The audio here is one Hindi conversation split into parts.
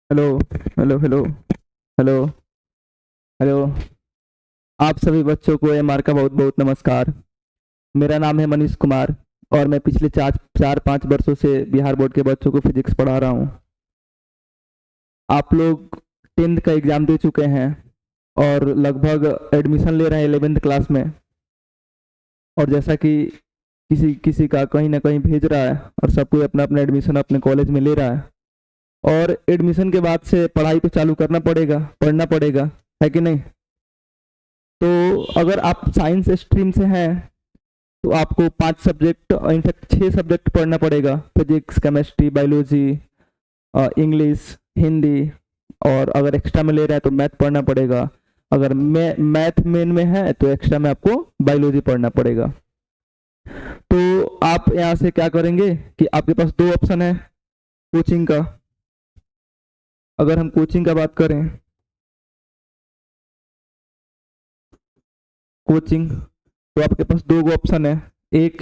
Hello hello hello hello hello. आप सभी बच्चों को एमआर का बहुत बहुत नमस्कार। मेरा नाम है मनीष कुमार और मैं पिछले चार चार पाँच वर्षों से बिहार बोर्ड के बच्चों को फिजिक्स पढ़ा रहा हूँ। आप लोग 10th का एग्ज़ाम दे चुके हैं और लगभग एडमिशन ले रहे हैं 11th क्लास में। और जैसा कि किसी किसी का कहीं ना कहीं भेज रहा है और सब कोई अपना अपना एडमिशन अपने कॉलेज में ले रहा है। और एडमिशन के बाद से पढ़ाई तो चालू करना पड़ेगा, पढ़ना पड़ेगा, है कि नहीं? तो अगर आप साइंस स्ट्रीम से हैं तो आपको 5 सब्जेक्ट, इनफैक्ट 6 सब्जेक्ट पढ़ना पड़ेगा। Physics, chemistry, biology, English, Hindi. और अगर एक्स्ट्रा में ले रहा है तो मैथ पढ़ना पड़ेगा। अगर मैथ मेन में है तो एक्स्ट्रा में आपको बायोलॉजी पढ़ना पड़ेगा। तो आप यहाँ से क्या करेंगे कि आपके पास दो ऑप्शन है कोचिंग का। अगर हम कोचिंग का बात करें, कोचिंग, तो आपके पास दो ऑप्शन है। एक,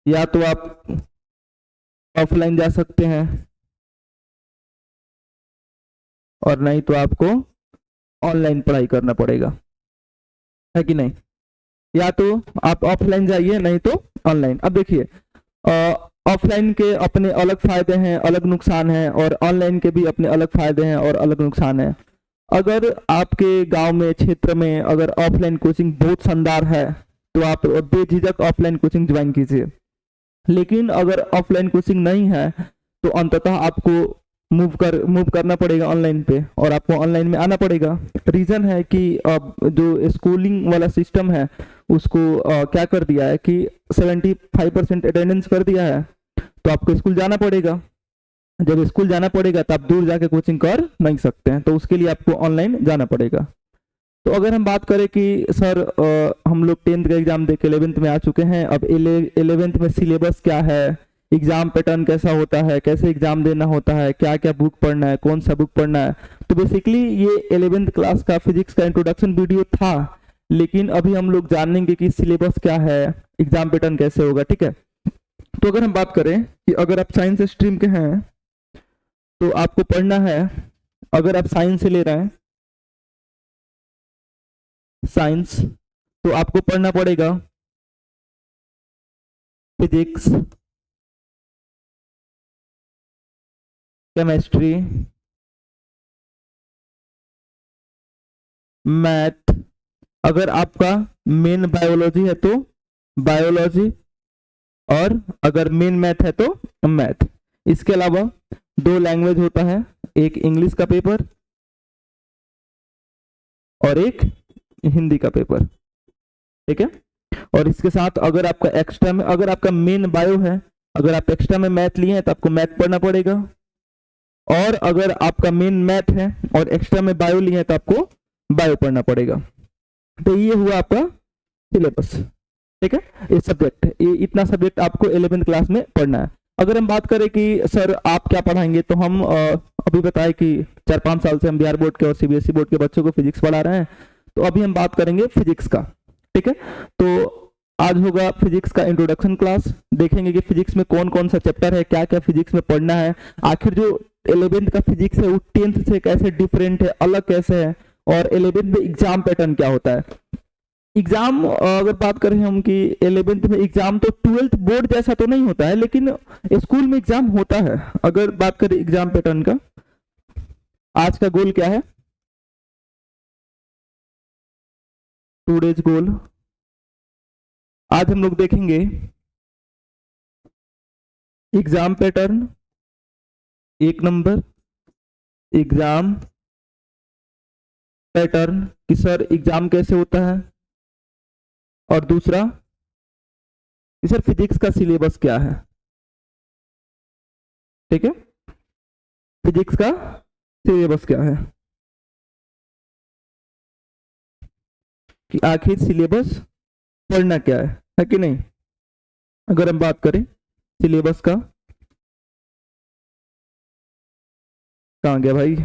या तो आप ऑफलाइन जा सकते हैं और नहीं तो आपको ऑनलाइन पढ़ाई करना पड़ेगा, है कि नहीं? या तो आप ऑफलाइन जाइए, नहीं तो ऑनलाइन। अब देखिए, ऑफलाइन के अपने अलग फायदे हैं, अलग नुकसान हैं, और ऑनलाइन के भी अपने अलग फायदे हैं और अलग नुकसान हैं। अगर आपके गांव में, क्षेत्र में अगर ऑफलाइन कोचिंग बहुत शानदार है तो आप बेझिझक ऑफलाइन कोचिंग ज्वाइन कीजिए। लेकिन अगर ऑफलाइन कोचिंग नहीं है तो अंततः आपको मूव करना पड़ेगा ऑनलाइन पे, और आपको ऑनलाइन में आना पड़ेगा। रीज़न है कि अब जो स्कूलिंग वाला सिस्टम है उसको क्या कर दिया है कि 75% अटेंडेंस कर दिया है। तो आपको स्कूल जाना पड़ेगा। जब स्कूल जाना पड़ेगा तब दूर जाके कोचिंग कर नहीं सकते हैं, तो उसके लिए आपको ऑनलाइन जाना पड़ेगा। तो अगर हम बात करें कि सर हम लोग 10th का एग्जाम दे के 11th में आ चुके हैं, अब 11th में सिलेबस क्या है, एग्जाम पैटर्न कैसा होता है, कैसे एग्जाम देना होता है, क्या क्या बुक पढ़ना है, कौन सा बुक पढ़ना है। तो बेसिकली ये 11th क्लास का फिजिक्स का इंट्रोडक्शन वीडियो था। लेकिन अभी हम लोग जानेंगे कि सिलेबस क्या है, एग्जाम पैटर्न कैसे होगा, ठीक है? तो अगर हम बात करें कि अगर आप साइंस स्ट्रीम के हैं तो आपको पढ़ना है। अगर आप साइंस से ले रहे हैं, साइंस, तो आपको पढ़ना पड़ेगा फिजिक्स, केमिस्ट्री, मैथ। अगर आपका मेन बायोलॉजी है तो बायोलॉजी, और अगर मेन मैथ है तो मैथ। इसके अलावा दो लैंग्वेज होता है, एक इंग्लिश का पेपर और एक हिंदी का पेपर, ठीक है? और इसके साथ अगर आपका एक्स्ट्रा में, अगर आपका मेन बायो है, अगर आप एक्स्ट्रा में मैथ लिए हैं तो आपको मैथ पढ़ना पड़ेगा। और अगर आपका मेन मैथ है और एक्स्ट्रा में बायो लिए हैं तो आपको बायो पढ़ना पड़ेगा। तो ये हुआ आपका सिलेबस, ठीक है? ये सब्जेक्ट, ये इतना सब्जेक्ट आपको 11th क्लास में पढ़ना है। अगर हम बात करें कि सर आप क्या पढ़ाएंगे, तो हम अभी बताए कि 4-5 साल से हम बिहार बोर्ड के और सीबीएसई बोर्ड के बच्चों को फिजिक्स पढ़ा रहे हैं। तो अभी हम बात करेंगे फिजिक्स का, ठीक है? तो आज होगा फिजिक्स का इंट्रोडक्शन क्लास। देखेंगे कि फिजिक्स में कौन कौन सा चैप्टर है, क्या क्या फिजिक्स में पढ़ना है, आखिर जो 11th का फिजिक्स है वो 10th से कैसे डिफरेंट है, अलग कैसे है, और 11th में एग्जाम पैटर्न क्या होता है। एग्जाम अगर बात करें हम कि 11th में एग्जाम तो 12th बोर्ड जैसा तो नहीं होता है, लेकिन स्कूल में एग्जाम होता है। अगर बात करें एग्जाम पैटर्न का, आज का गोल क्या है? टूडेज गोल, आज हम लोग देखेंगे एग्जाम पैटर्न, एक नंबर एग्जाम पैटर्न कि सर एग्जाम कैसे होता है, और दूसरा कि सर फिजिक्स का सिलेबस क्या है, ठीक है? फिजिक्स का सिलेबस क्या है, कि आखिर सिलेबस पढ़ना क्या है कि नहीं? अगर हम बात करें सिलेबस का, कहाँ गया भाई?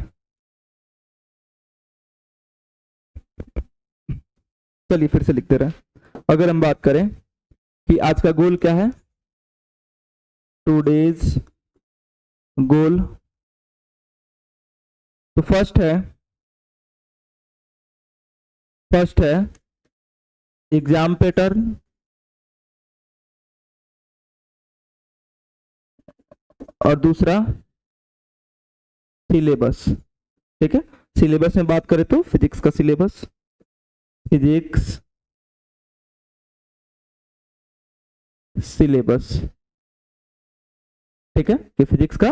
चलिए फिर से लिखते रहे। अगर हम बात करें कि आज का गोल क्या है, टूडेज गोल तो फर्स्ट है एग्जाम पैटर्न, और दूसरा सिलेबस। ठीक है, सिलेबस में बात करें तो फिजिक्स का सिलेबस, फिजिक्स सिलेबस। ठीक है, कि फिजिक्स का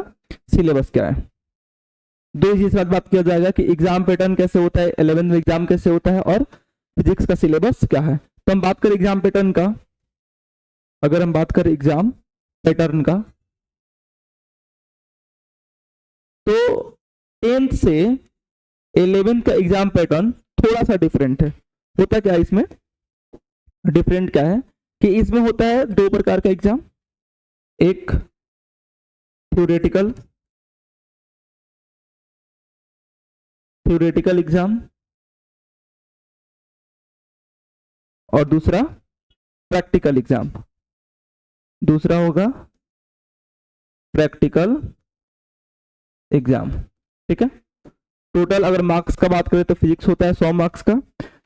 सिलेबस क्या है। दो चीज साथ बात किया जाएगा कि एग्जाम पैटर्न कैसे होता है, 11th में एग्जाम कैसे होता है, और फिजिक्स का सिलेबस क्या है। तो हम बात करें एग्जाम पैटर्न का। अगर हम बात करें एग्जाम पैटर्न का, तो 10th से 11th का एग्जाम पैटर्न थोड़ा सा डिफरेंट है। होता क्या है इसमें, डिफरेंट क्या है कि इसमें होता है दो प्रकार का एग्जाम, एक थ्योरेटिकल एग्जाम और दूसरा प्रैक्टिकल एग्जाम। दूसरा होगा प्रैक्टिकल एग्जाम। ठीक है, टोटल अगर मार्क्स का बात करें तो फिजिक्स होता है 100 मार्क्स का,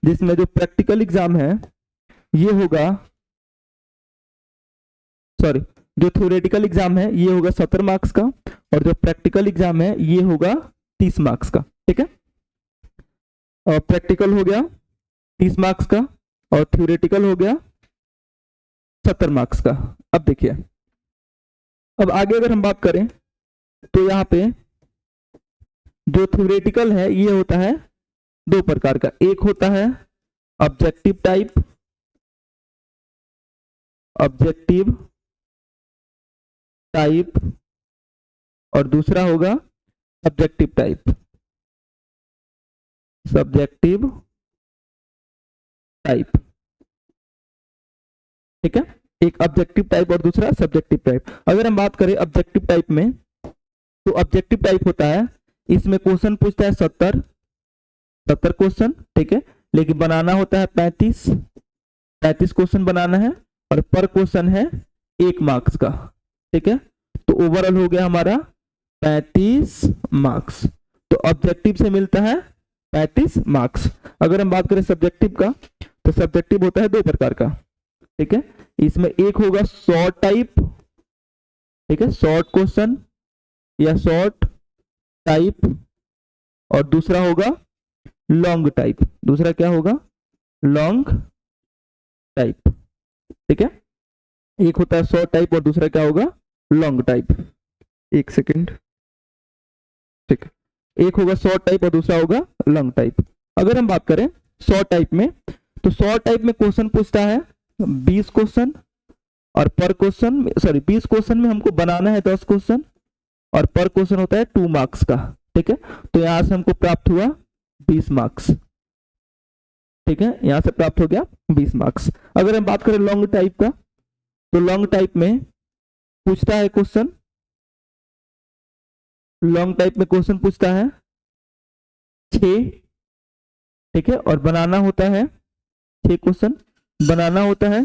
जिसमें जो प्रैक्टिकल एग्जाम है ये होगा, सॉरी, जो थ्योरेटिकल एग्जाम है ये होगा 70 मार्क्स का, और जो प्रैक्टिकल एग्जाम है ये होगा 30 मार्क्स का। ठीक है, और प्रैक्टिकल हो गया 30 मार्क्स का और थ्योरेटिकल हो गया 70 मार्क्स का। अब देखिए, अब आगे अगर हम बात करें तो यहाँ पे जो थ्योरेटिकल है ये होता है दो प्रकार का, एक होता है ऑब्जेक्टिव टाइप और दूसरा होगा सब्जेक्टिव टाइप। ठीक है, एक ऑब्जेक्टिव टाइप और दूसरा सब्जेक्टिव टाइप। अगर हम बात करें ऑब्जेक्टिव टाइप में, तो ऑब्जेक्टिव टाइप होता है, इसमें क्वेश्चन पूछता है 70 क्वेश्चन। ठीक है, लेकिन बनाना होता है 35 क्वेश्चन बनाना है, और पर क्वेश्चन है 1 मार्क्स का। ठीक है, तो ओवरऑल हो गया हमारा 35 मार्क्स। तो ऑब्जेक्टिव से मिलता है 35 मार्क्स। अगर हम बात करें सब्जेक्टिव का, तो सब्जेक्टिव होता है दो प्रकार का। ठीक है, इसमें एक होगा शॉर्ट टाइप, ठीक है, शॉर्ट क्वेश्चन या शॉर्ट टाइप, और दूसरा होगा लॉन्ग टाइप। दूसरा क्या होगा, लॉन्ग टाइप। ठीक है, एक होता है शॉर्ट टाइप और दूसरा क्या होगा, लॉन्ग टाइप। एक सेकंड, ठीक है, एक होगा शॉर्ट टाइप और दूसरा होगा लॉन्ग टाइप। अगर हम बात करें शॉर्ट टाइप में, तो शॉर्ट टाइप में क्वेश्चन पूछता है 20 क्वेश्चन, और पर क्वेश्चन, सॉरी, 20 क्वेश्चन में हमको बनाना है 10 क्वेश्चन, और पर क्वेश्चन होता है 2 मार्क्स का। ठीक है, तो यहां से हमको प्राप्त हुआ 20 मार्क्स। ठीक है, यहां से प्राप्त हो गया 20 मार्क्स। अगर हम बात करें लॉन्ग टाइप का, तो लॉन्ग टाइप में पूछता है क्वेश्चन, लॉन्ग टाइप में क्वेश्चन पूछता है 6। ठीक है, और बनाना होता है 6 क्वेश्चन, बनाना होता है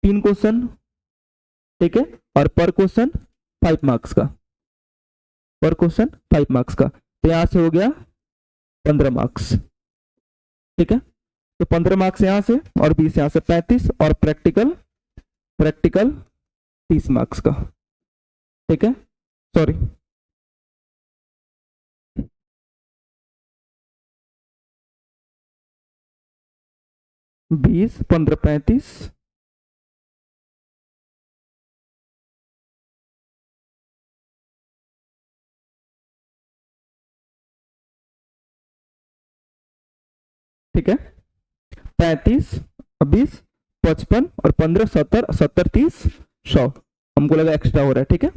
3 क्वेश्चन। ठीक है, और पर क्वेश्चन 5 मार्क्स का, पर क्वेश्चन 5 मार्क्स का। तो यहां से हो गया 15 मार्क्स। ठीक है, तो 15 मार्क्स यहां से और 20 यहां से, 35, और प्रैक्टिकल 30 मार्क्स का। ठीक है, सॉरी, बीस 15 35, ठीक है, 35, 20, 55 और 15, 70, 70, 30, 100। हमको लगा एक्स्ट्रा हो रहा है। ठीक है,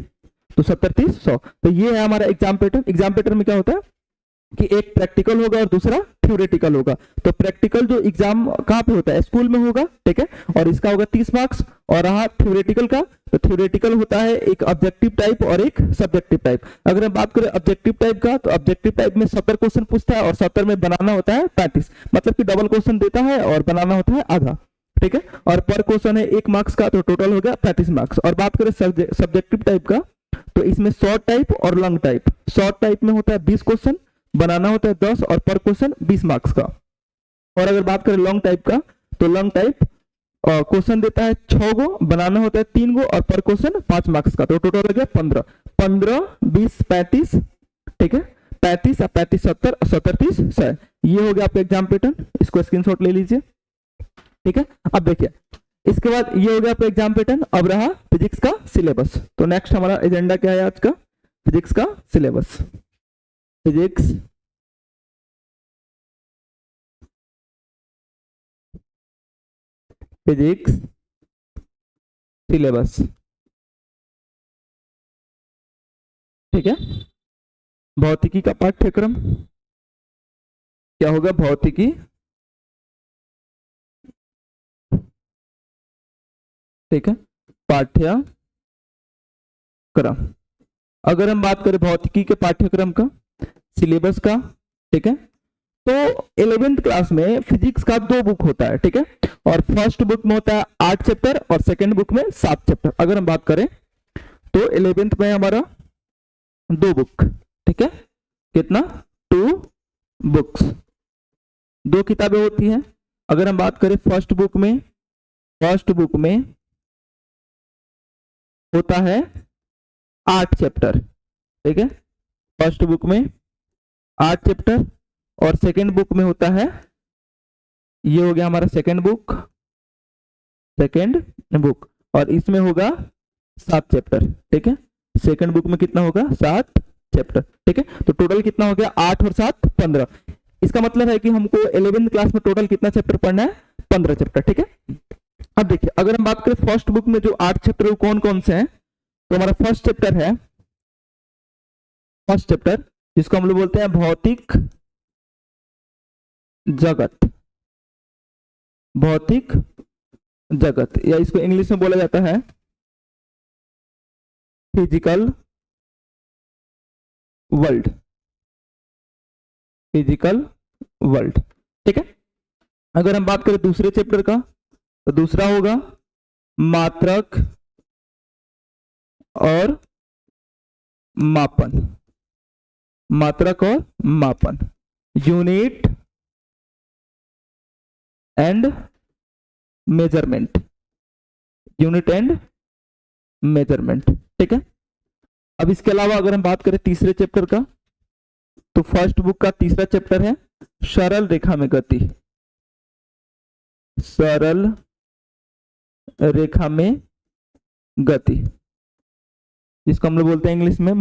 तो 70, 30, 100। तो ये है हमारा एग्जाम पैटर्न। एग्जाम पैटर्न में क्या होता है कि एक प्रैक्टिकल होगा और दूसरा थ्योरेटिकल होगा। तो प्रैक्टिकल जो एग्जाम कहाँ पे होता है, स्कूल में होगा। ठीक है, और इसका होगा 30 मार्क्स। और रहा थ्योरेटिकल का, तो थ्योरेटिकल होता है एक ऑब्जेक्टिव टाइप और एक सब्जेक्टिव टाइप। अगर हम बात करें ऑब्जेक्टिव टाइप का, तो ऑब्जेक्टिव टाइप में 70 क्वेश्चन पूछता है और 70 में बनाना होता है 35, मतलब कि डबल क्वेश्चन देता है और बनाना होता है आधा। ठीक है, और पर क्वेश्चन है 1 मार्क्स का, तो टोटल हो गया 35 मार्क्स। और बात करें सब्जेक्टिव टाइप का, तो इसमें शॉर्ट टाइप और लॉन्ग टाइप। शॉर्ट टाइप में होता है 20 क्वेश्चन, बनाना होता है 10 और पर क्वेश्चन 20 मार्क्स का। और अगर बात करें लॉन्ग टाइप का, तो लॉन्ग टाइप क्वेश्चन देता है 6 गो, बनाना होता है 3 गो और पर क्वेश्चन 5 मार्क्स का। तो टोटल हो गया 15, 15 20 35, ठीक है, 35 35 70 70 30 100। ये हो गया आपका एग्जाम पैटर्न, इसको स्क्रीनशॉट ले लीजिए, ठीक है। अब देखिए इसके बाद ये हो गया आपका एग्जाम पैटर्न। अब रहा फिजिक्स का सिलेबस। तो नेक्स्ट हमारा एजेंडा क्या है आज का, फिजिक्स का सिलेबस। फिजिक्स फिजिक्स सिलेबस, ठीक है। भौतिकी का पाठ्यक्रम क्या होगा, भौतिकी ठीक है पाठ्यक्रम। अगर हम बात करें भौतिकी के पाठ्यक्रम का, सिलेबस का, ठीक है, तो 11th क्लास में फिजिक्स का 2 बुक होता है, ठीक है। और फर्स्ट बुक में होता है 8 चैप्टर और सेकंड बुक में 7 चैप्टर। अगर हम बात करें तो 11th में हमारा 2 बुक, ठीक है, कितना 2 बुक्स, 2 किताबें होती हैं। अगर हम बात करें फर्स्ट बुक में होता है 8 चैप्टर, ठीक है, फर्स्ट बुक में 8 चैप्टर और सेकंड बुक में होता है, ये हो गया हमारा सेकंड बुक और इसमें होगा 7 चैप्टर, ठीक है। सेकंड बुक में कितना होगा 7 चैप्टर, ठीक है। तो टोटल कितना हो गया 8 और 7 15। इसका मतलब है कि हमको 11th क्लास में टोटल कितना चैप्टर पढ़ना है, 15 चैप्टर, ठीक है। अब देखिए अगर हम बात करें फर्स्ट बुक में जो 8 चैप्टर वो कौन कौन से हैं, तो हमारा फर्स्ट चैप्टर जिसको हम लोग बोलते हैं भौतिक जगत, या इसको इंग्लिश में बोला जाता है फिजिकल वर्ल्ड, ठीक है। अगर हम बात करें दूसरे चैप्टर का, तो दूसरा होगा मात्रक और मापन, यूनिट एंड मेजरमेंट, ठीक है। अब इसके अलावा अगर हम बात करें तीसरे चैप्टर का, तो फर्स्ट बुक का तीसरा चैप्टर है सरल रेखा में गति, जिसको हम लोग बोलते हैं इंग्लिश में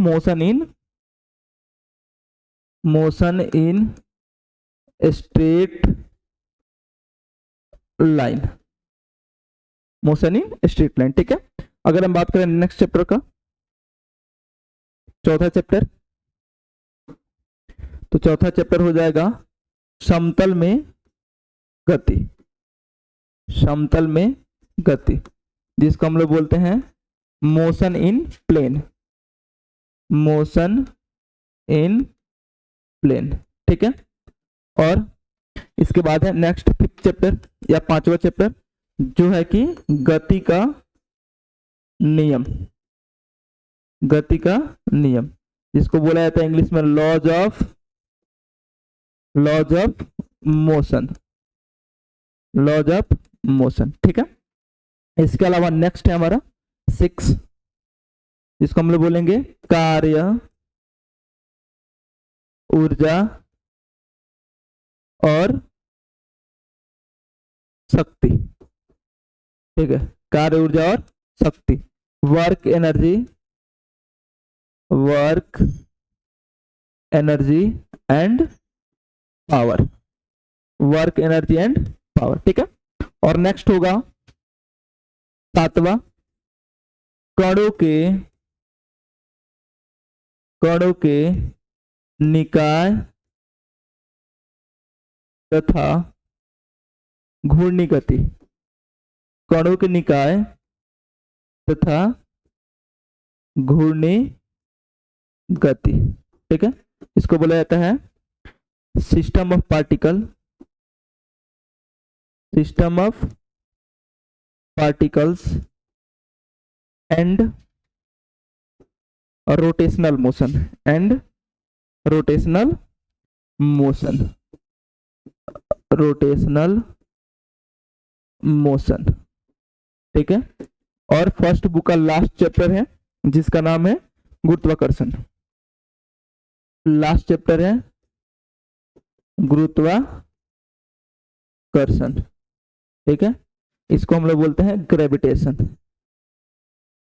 मोशन इन स्ट्रेट लाइन, ठीक है। अगर हम बात करें नेक्स्ट चैप्टर का, चौथा चैप्टर, तो चौथा चैप्टर हो जाएगा समतल में गति, जिसको हम लोग बोलते हैं मोशन इन प्लेन, ठीक है। और इसके बाद है नेक्स्ट 5th चैप्टर या 5वां चैप्टर, जो है कि गति का नियम, जिसको बोला जाता है इंग्लिश में लॉज ऑफ मोशन, ठीक है। इसके अलावा नेक्स्ट है हमारा 6, जिसको हम लोग बोलेंगे कार्य, ऊर्जा और शक्ति, ठीक है, कार्य, ऊर्जा और शक्ति, वर्क एनर्जी एंड पावर, ठीक है। और नेक्स्ट होगा 7वां कणों के निकाय तथा घूर्णी गति, कणों के निकाय तथा घूर्णी गति, ठीक है। इसको बोला जाता है system of particles and rotational motion and rotational motion, rotational motion, ठीक है। और फर्स्ट बुक का लास्ट चैप्टर है जिसका नाम है गुरुत्वाकर्षण, लास्ट चैप्टर है गुरुत्वाकर्षण, ठीक है। इसको हम लोग बोलते हैं ग्रेविटेशन,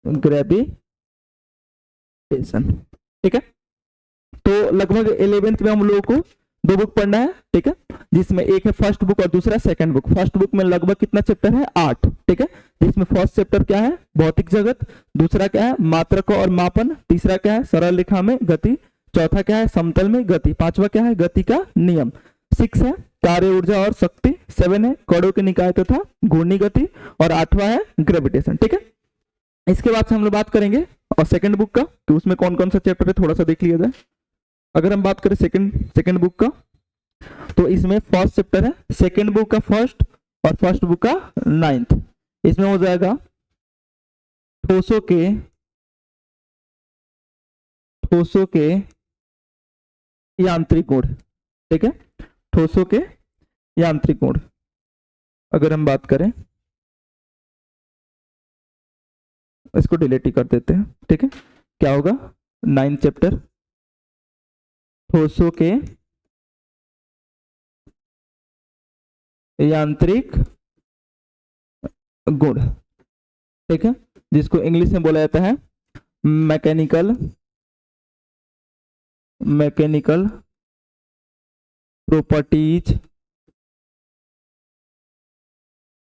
ग्रेविटेशन, ठीक है। तो लगभग 11th में हम लोगों को 2 बुक पढ़ना है, ठीक है, जिसमें एक है फर्स्ट बुक और दूसरा सेकंड बुक। फर्स्ट बुक में लगभग कितना चैप्टर है, 8, ठीक है, जिसमें फर्स्ट चैप्टर क्या है, भौतिक जगत, दूसरा क्या है, मात्रक और मापन, तीसरा क्या है, सरल रेखा में गति, चौथा क्या है, समतल में गति, पांचवा क्या है, गति का नियम, 6 है कार्य ऊर्जा और शक्ति, 7 है कणों के निकाय तथा घूर्णी गति, और 8वां है ग्रेविटेशन, ठीक है। इसके बाद से हम लोग बात करेंगे और सेकंड बुक का, तो उसमें कौन कौन सा चैप्टर है थोड़ा सा देख लिया जाए। अगर हम बात करें सेकंड बुक का, तो इसमें फर्स्ट चैप्टर है सेकंड बुक का फर्स्ट और फर्स्ट बुक का 9th। इसमें हो जाएगा ठोसों के यांत्रिक गुण, ठीक है, ठोसों के यांत्रिक गुण। अगर हम बात करें, इसको डिलीट ही कर देते हैं, ठीक है। क्या होगा, 9th चैप्टर ठोसों के यांत्रिक गुण, ठीक है, जिसको इंग्लिश में बोला जाता है mechanical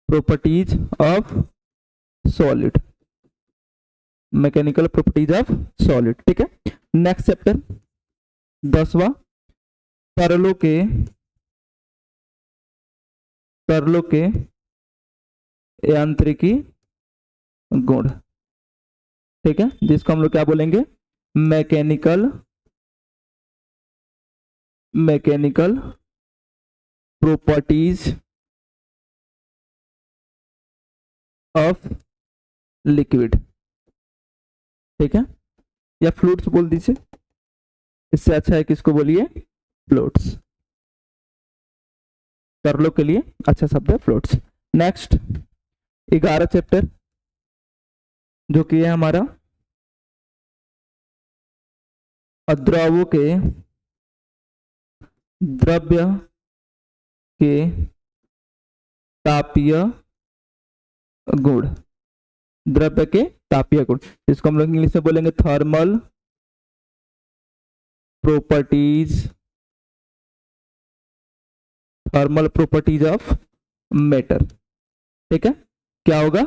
properties of solid, mechanical properties of solid, ठीक है। नेक्स्ट चैप्टर 10वां तरलों के यांत्रिकी गुण, ठीक है, जिसको हम लोग क्या बोलेंगे, मैकेनिकल प्रॉपर्टीज ऑफ लिक्विड, ठीक है, या फ्लूइड्स बोल दीजिए, इससे अच्छा है कि इसको बोलिए फ्लूइड्स, तरलों के लिए अच्छा शब्द है फ्लूइड्स। नेक्स्ट 11 चैप्टर जो कि है हमारा अद्रावों के द्रव्य के तापीय गुण, द्रव्य के तापीय गुण, जिसको हम लोग इंग्लिश में बोलेंगे थर्मल प्रॉपर्टीज ऑफ मैटर, ठीक है। क्या होगा,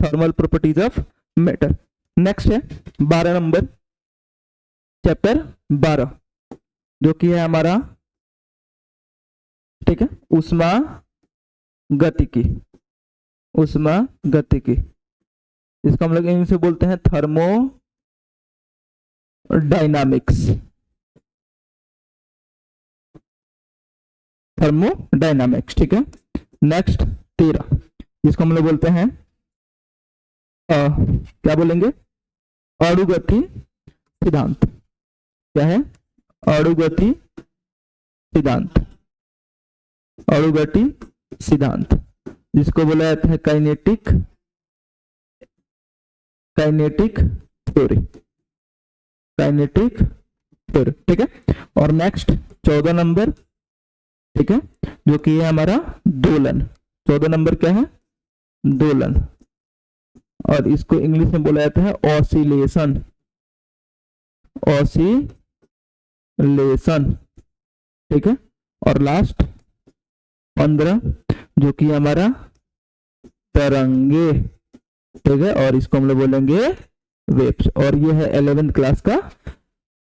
thermal properties of matter. Next है 12 नंबर चैप्टर 12 जो कि है हमारा, ठीक है, ऊष्मा गतिकी, इसको हम लोग इंग्लिश में बोलते हैं थर्मोडायनामिक्स, ठीक है। नेक्स्ट 13 जिसको हम लोग बोलते हैं क्या बोलेंगे, अणुगति सिद्धांत, क्या है, अणुगति सिद्धांत, जिसको बोला जाता है काइनेटिक थ्योरी, ठीक है। और नेक्स्ट 14 नंबर, ठीक है, जो कि है हमारा दोलन, 14 नंबर क्या है, दोलन, और इसको इंग्लिश में बोला जाता है ऑसिलेशन, ठीक है। और लास्ट 15 जो कि हमारा तरंगे, ठीक है, और इसको हम लोग बोलेंगे वेव्स, और ये है 11th क्लास का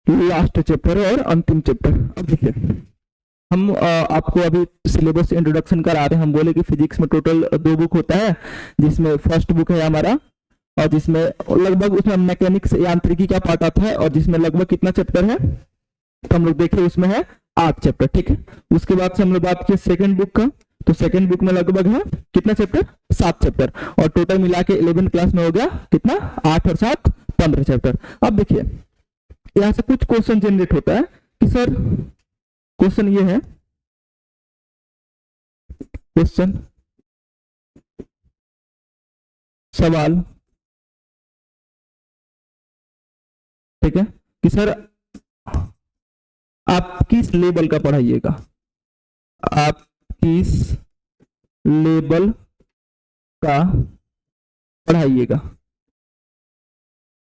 लास्ट चैप्टर और अंतिम चैप्टर। अब देखिए हम आपको अभी सिलेबस इंट्रोडक्शन करा रहे हैं। हम बोले कि फिजिक्स में टोटल 2 बुक होता है, जिसमें फर्स्ट बुक है हमारा, और जिसमें लगभग उसमें मैकेनिक्स यांत्रिकी का पार्ट आता है, और जिसमें लगभग कितना चैप्टर है, तो हम लोग देखें उसमें है 8 चैप्टर, ठीक है। उसके बाद से हम लोग बात किए सेकंड बुक का, तो सेकंड बुक में लगभग है कितना चैप्टर, 7 चैप्टर, और टोटल मिला के 11th क्लास में हो गया कितना, 8 और 7 15 चैप्टर। अब देखिए यहां से कुछ क्वेश्चन जनरेट होता है कि सर क्वेश्चन ये है, क्वेश्चन सवाल, ठीक है, कि सर आप किस लेवल का पढ़ाइएगा, आप किस लेवल का पढ़ाइएगा,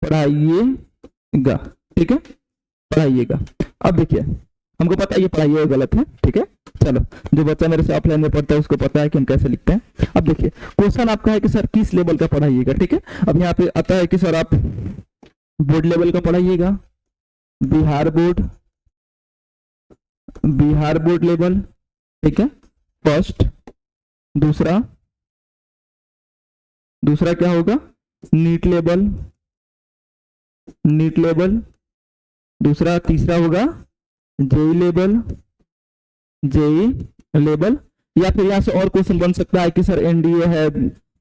पढ़ाइएगा, ठीक है, पढ़ाइएगा। अब देखिए हमको पता है ये पढ़ाइएगा गलत है, ठीक है, चलो जो बच्चा मेरे से ऑफलाइन में पढ़ता है उसको पता है कि हम कैसे लिखते हैं। अब देखिए क्वेश्चन आपका है कि सर किस लेवल का पढ़ाइएगा, ठीक है। अब यहाँ पे आता है कि सर आप बोर्ड लेवल का पढ़ाइएगा, Bihar board, Bihar board level, ठीक है, फर्स्ट। दूसरा, दूसरा क्या होगा, नीट लेवल, नीट लेवल। दूसरा, तीसरा होगा जेई लेवल, जेई लेवल। या फिर यहाँ से और क्वेश्चन बन सकता है कि सर एनडीए है,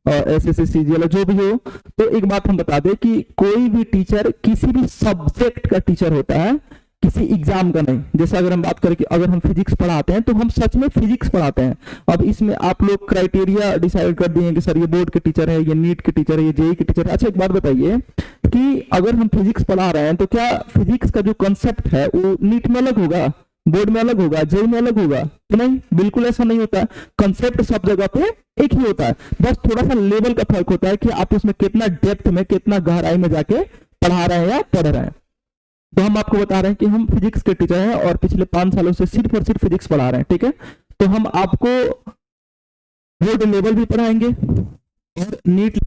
एसएससी सीजीएल जो भी हो। तो एक बात हम बता दें कि कोई भी टीचर किसी भी सब्जेक्ट का टीचर होता है, किसी एग्जाम का नहीं। जैसे अगर हम बात करें कि अगर हम फिजिक्स पढ़ाते हैं तो हम सच में फिजिक्स पढ़ाते हैं। अब इसमें आप लोग क्राइटेरिया डिसाइड कर दिए कि सर ये बोर्ड के टीचर है, ये नीट के टीचर है, ये जेई के टीचर है। अच्छा एक बात बताइए कि अगर हम फिजिक्स पढ़ा रहे हैं तो क्या फिजिक्स का जो कंसेप्ट है वो नीट में अलग होगा, बोर्ड में अलग होगा, जेई में अलग होगा? तो नहीं, बिल्कुल ऐसा नहीं होता। कंसेप्ट सब जगह पे एक ही होता है, बस थोड़ा सा लेवल का फर्क होता है कि आप उसमें कितना डेप्थ में, कितना गहराई में जाके पढ़ा रहे हैं या पढ़ रहे हैं। तो हम आपको बता रहे हैं कि हम फिजिक्स के टीचर हैं और पिछले 5 सालों से सिर्फ और सिर्फ फिजिक्स पढ़ा रहे हैं, ठीक है। तो हम आपको बोर्ड लेवल भी पढ़ाएंगे और नीट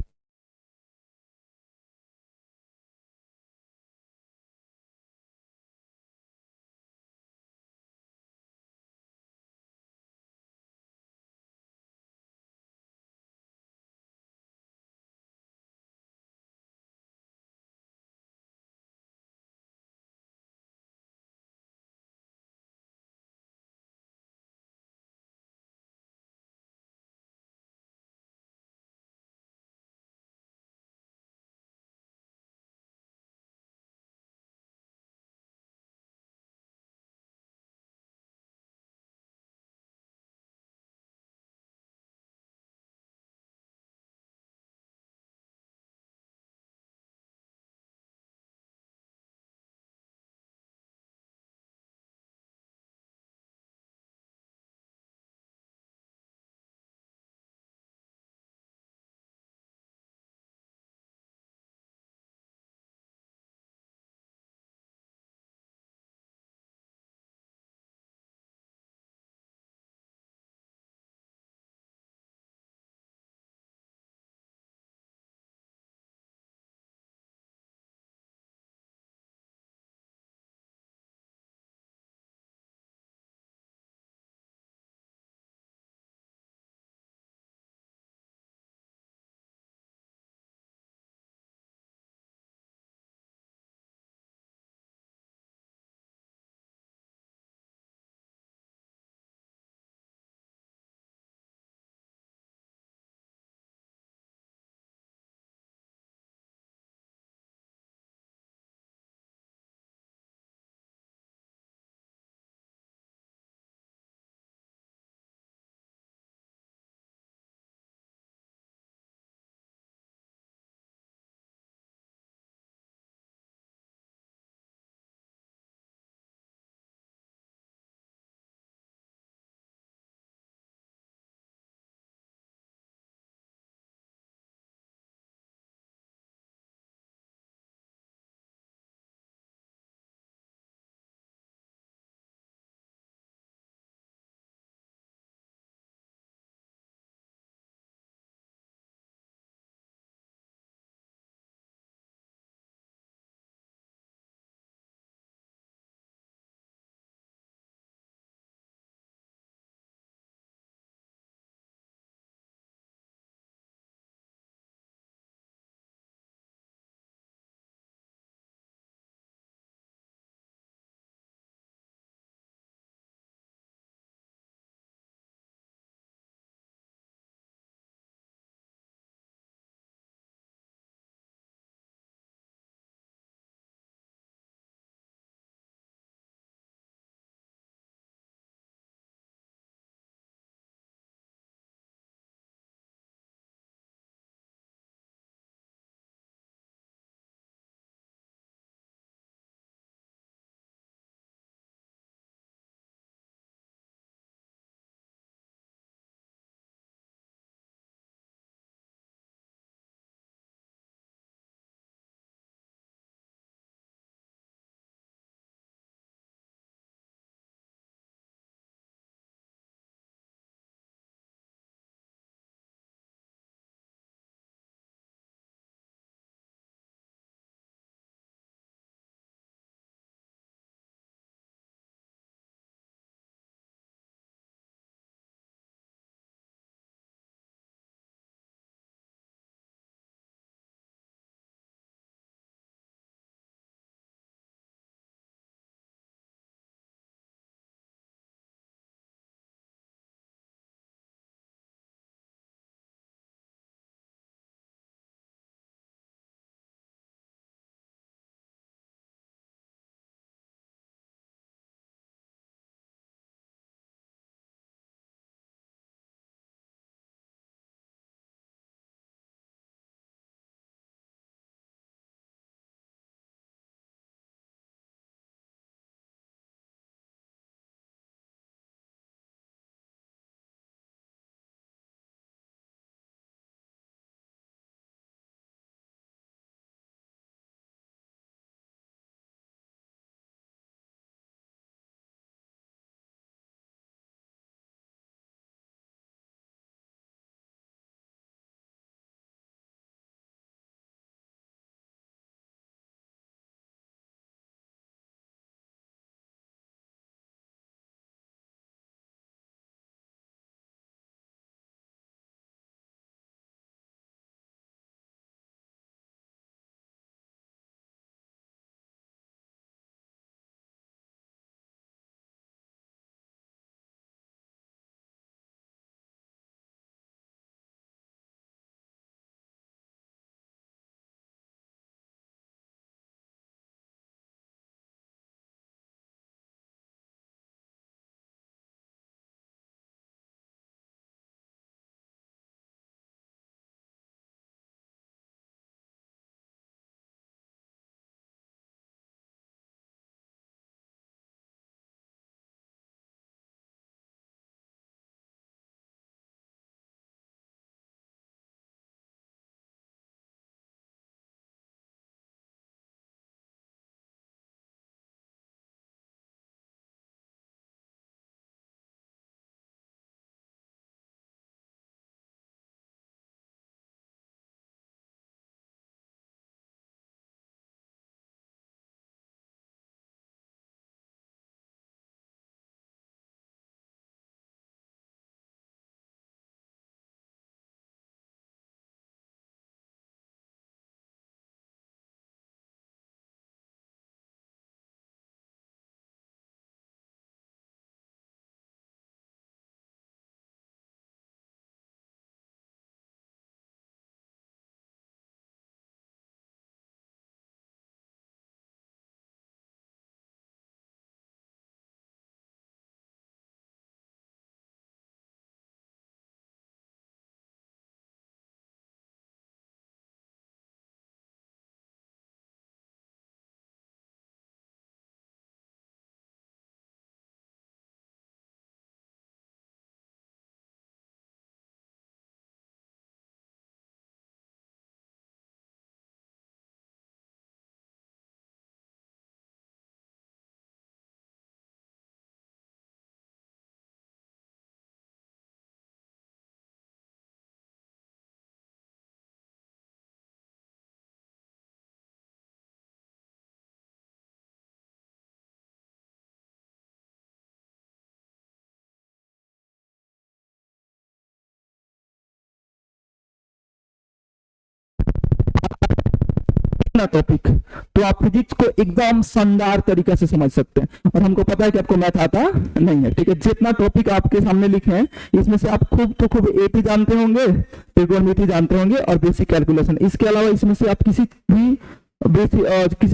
ना टॉपिक, तो आप फिजिक्स को एकदम शानदार तरीके से समझ सकते हैं। और हमको पता है कि आपको मैथ आता नहीं है, ठीक है। जितना टॉपिक आपके सामने लिखे हैं इसमें से आप खूब एपी जानते होंगे, त्रिकोणमिति जानते होंगे और बेसिक कैलकुलेशन। इसके अलावा इसमें से आप किसी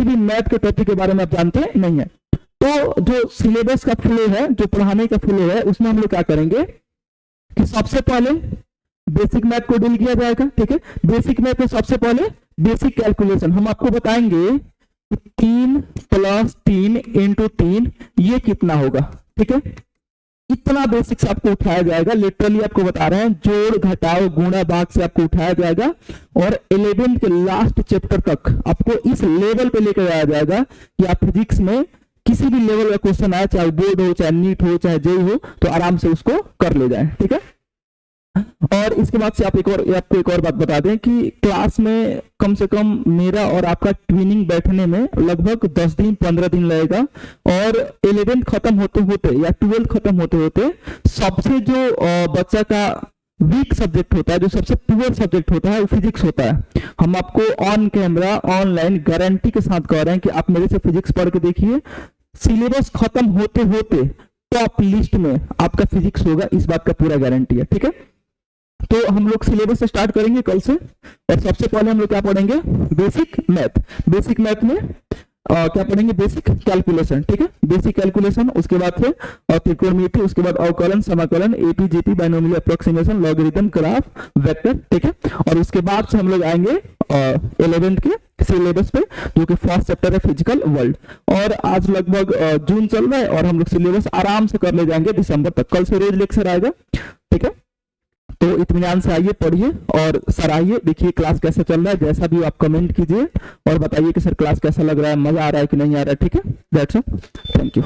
भी मैथ के टॉपिक के बारे में आप जानते नहीं है। तो जो सिलेबस का फ्लो है, जो पढ़ाने का फ्लो है, उसमें हम लोग क्या करेंगे कि सबसे पहले बेसिक मैथ को डील किया जाएगा, ठीक है। बेसिक मैथ में सबसे पहले बेसिक कैलकुलेशन हम आपको बताएंगे कि 3 + 3 × 3 ये कितना होगा, ठीक है। इतना बेसिक से आपको उठाया जाएगा, लिटरली आपको बता रहे हैं, जोड़ घटाओ गुणा भाग से आपको उठाया जाएगा और 11th के लास्ट चैप्टर तक आपको इस लेवल पे लेकर आया जाएगा कि आप फिजिक्स में किसी भी लेवल का क्वेश्चन आए, चाहे बोर्ड हो, चाहे नीट हो, चाहे जेईई हो, तो आराम से उसको कर ले जाए, ठीक है। और इसके बाद से आपको एक और बात बता दें कि क्लास में कम से कम मेरा और आपका ट्विनिंग बैठने में लगभग 10 दिन 15 दिन लगेगा। और 11th खत्म होते होते या 12th खत्म होते होते सबसे जो बच्चा का वीक सब्जेक्ट होता है, जो सबसे पुअर सब्जेक्ट होता है, वो फिजिक्स होता है। हम आपको ऑन कैमरा ऑनलाइन गारंटी के साथ कह रहे हैं कि आप मेरे से फिजिक्स पढ़ के देखिए, सिलेबस खत्म होते होते टॉप लिस्ट में आपका फिजिक्स होगा, इस बात का पूरा गारंटी है, ठीक है। तो हम लोग सिलेबस से स्टार्ट करेंगे कल से। और सबसे पहले हम लोग क्या पढ़ेंगे, बेसिक मैथ। बेसिक मैथ में क्या पढ़ेंगे, बेसिक कैलकुलेशन, ठीक है। बेसिक कैलकुलेशन, उसके बाद से त्रिकोणमिति, उसके बाद अवकलन, समाकलन, AP GP, binomial approximation, logarithm, graph, vector, ठीक है। और उसके बाद से हम लोग आएंगे 11th के सिलेबस पे, जो कि फर्स्ट चैप्टर है फिजिकल वर्ल्ड। और आज लगभग जून चल रहा है और हम लोग सिलेबस आराम से कर ले जाएंगे दिसंबर तक। कल से रोज लेक्चर आएगा, ठीक है। तो इत्मीनान से आइए, पढ़िए और सराहिए, देखिए क्लास कैसा चल रहा है। जैसा भी आप कमेंट कीजिए और बताइए कि सर क्लास कैसा लग रहा है, मजा आ रहा है कि नहीं आ रहा है, ठीक है। That's all, thank you.